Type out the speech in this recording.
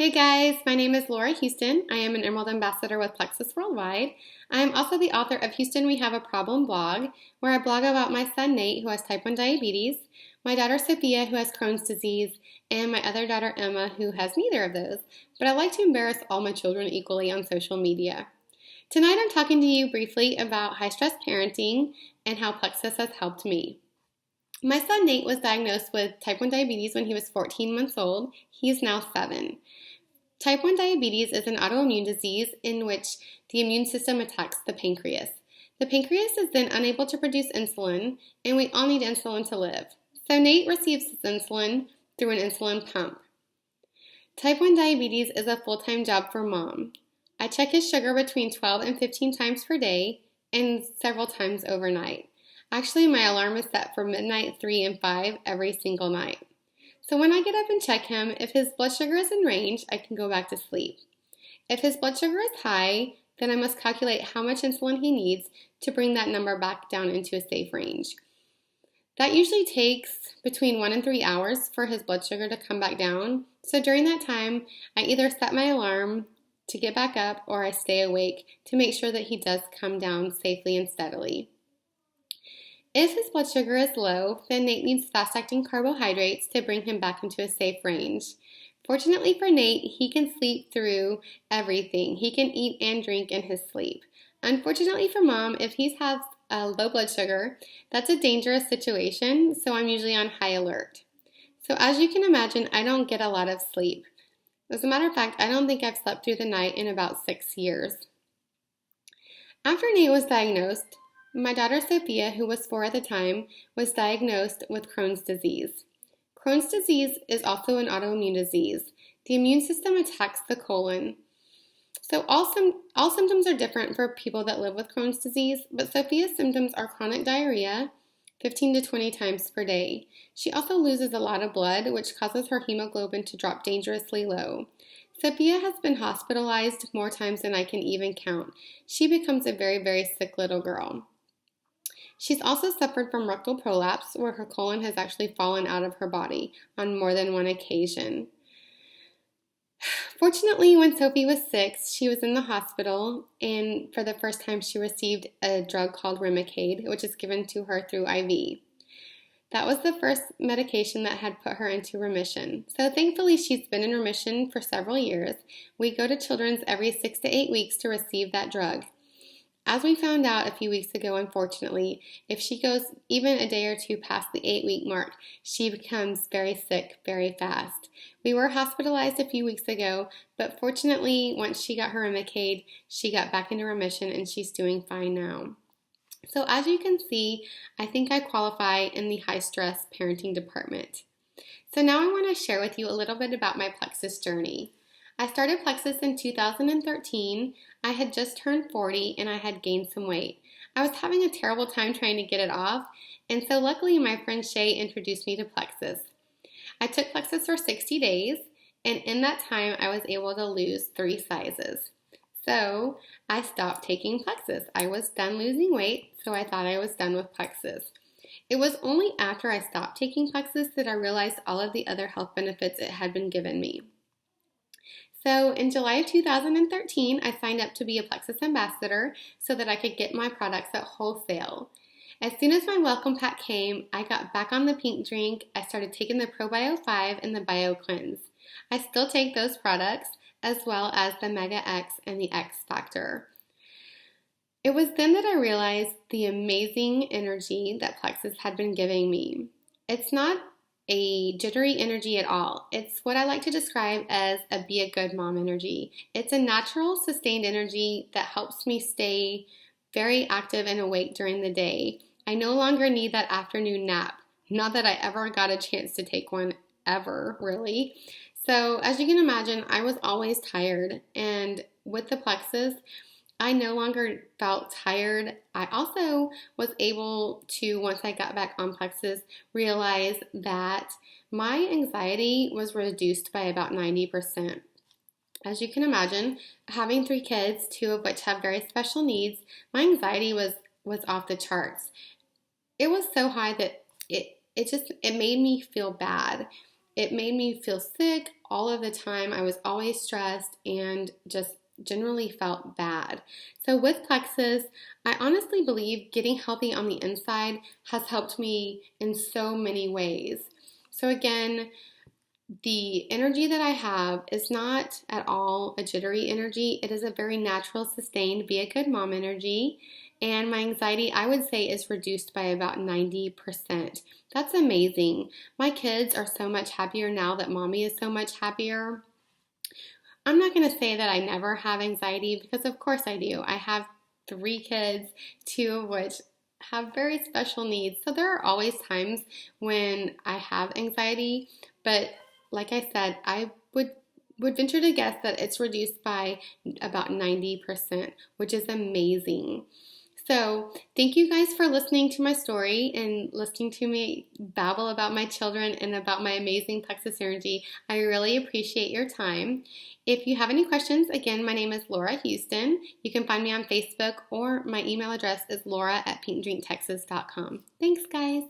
Hey guys, my name is Laura Houston. I am an Emerald Ambassador with Plexus Worldwide. I am also the author of Houston We Have a Problem blog, where I blog about my son Nate, who has type 1 diabetes, my daughter Sophia, who has Crohn's disease, and my other daughter Emma, who has neither of those. But I like to embarrass all my children equally on social media. Tonight I'm talking to you briefly about high-stress parenting and how Plexus has helped me. My son Nate was diagnosed with type 1 diabetes when he was 14 months old. He is now 7. Type 1 diabetes is an autoimmune disease in which the immune system attacks the pancreas. The pancreas is then unable to produce insulin, and we all need insulin to live. So Nate receives his insulin through an insulin pump. Type 1 diabetes is a full-time job for mom. I check his sugar between 12 and 15 times per day and several times overnight. Actually, my alarm is set for midnight, 3, and 5 every single night. So when I get up and check him, if his blood sugar is in range, I can go back to sleep. If his blood sugar is high, then I must calculate how much insulin he needs to bring that number back down into a safe range. That usually takes between 1 and 3 hours for his blood sugar to come back down. So during that time, I either set my alarm to get back up or I stay awake to make sure that he does come down safely and steadily. If his blood sugar is low, then Nate needs fast-acting carbohydrates to bring him back into a safe range. Fortunately for Nate, he can sleep through everything. He can eat and drink in his sleep. Unfortunately for mom, if he has a low blood sugar, that's a dangerous situation, so I'm usually on high alert. So as you can imagine, I don't get a lot of sleep. As a matter of fact, I don't think I've slept through the night in about 6 years. After Nate was diagnosed, my daughter Sophia, who was 4 at the time, was diagnosed with Crohn's disease. Crohn's disease is also an autoimmune disease. The immune system attacks the colon. So all symptoms are different for people that live with Crohn's disease, but Sophia's symptoms are chronic diarrhea, 15 to 20 times per day. She also loses a lot of blood, which causes her hemoglobin to drop dangerously low. Sophia has been hospitalized more times than I can even count. She becomes a very, very sick little girl. She's also suffered from rectal prolapse, where her colon has actually fallen out of her body on more than one occasion. Fortunately, when Sophie was 6, she was in the hospital, and for the first time she received a drug called Remicade, which is given to her through IV. That was the first medication that had put her into remission. So thankfully, she's been in remission for several years. We go to Children's every 6 to 8 weeks to receive that drug. As we found out a few weeks ago, unfortunately, if she goes even a day or two past the 8-week mark, she becomes very sick very fast. We were hospitalized a few weeks ago, but fortunately, once she got her Remicade, she got back into remission and she's doing fine now. So as you can see, I think I qualify in the high-stress parenting department. So now I want to share with you a little bit about my Plexus journey. I started Plexus in 2013. I had just turned 40 and I had gained some weight. I was having a terrible time trying to get it off, and so luckily my friend Shay introduced me to Plexus. I took Plexus for 60 days, and in that time I was able to lose 3 sizes. So I stopped taking Plexus. I was done losing weight, so I thought I was done with Plexus. It was only after I stopped taking Plexus that I realized all of the other health benefits it had been given me. So in July of 2013, I signed up to be a Plexus ambassador so that I could get my products at wholesale. As soon as my welcome pack came, I got back on the pink drink. I started taking the ProBio 5 and the Bio Cleanse. I still take those products as well as the Mega X and the X Factor. It was then that I realized the amazing energy that Plexus had been giving me. It's not a jittery energy at all. It's what I like to describe as a be a good mom energy. It's a natural, sustained energy that helps me stay very active and awake during the day. I no longer need that afternoon nap. Not that I ever got a chance to take one ever, really. So as you can imagine, I was always tired, and with the Plexus, I no longer felt tired. I also was able to, once I got back on Plexus, realize that my anxiety was reduced by about 90%. As you can imagine, having 3 kids, 2 of which have very special needs, my anxiety was off the charts. It was so high that it made me feel bad. It made me feel sick all of the time. I was always stressed and just generally felt bad. So with Plexus, I honestly believe getting healthy on the inside has helped me in so many ways. So again, the energy that I have is not at all a jittery energy. It is a very natural, sustained, be a good mom energy. And my anxiety, I would say, is reduced by about 90%. That's amazing. My kids are so much happier now that mommy is so much happier. I'm not going to say that I never have anxiety because, of course, I do. I have 3 kids, 2 of which have very special needs. So there are always times when I have anxiety, but like I said, I would venture to guess that it's reduced by about 90%, which is amazing. So, thank you guys for listening to my story and listening to me babble about my children and about my amazing Plexus energy. I really appreciate your time. If you have any questions, again, my name is Laura Houston. You can find me on Facebook or my email address is laura@paintanddrinktexas.com. Thanks, guys.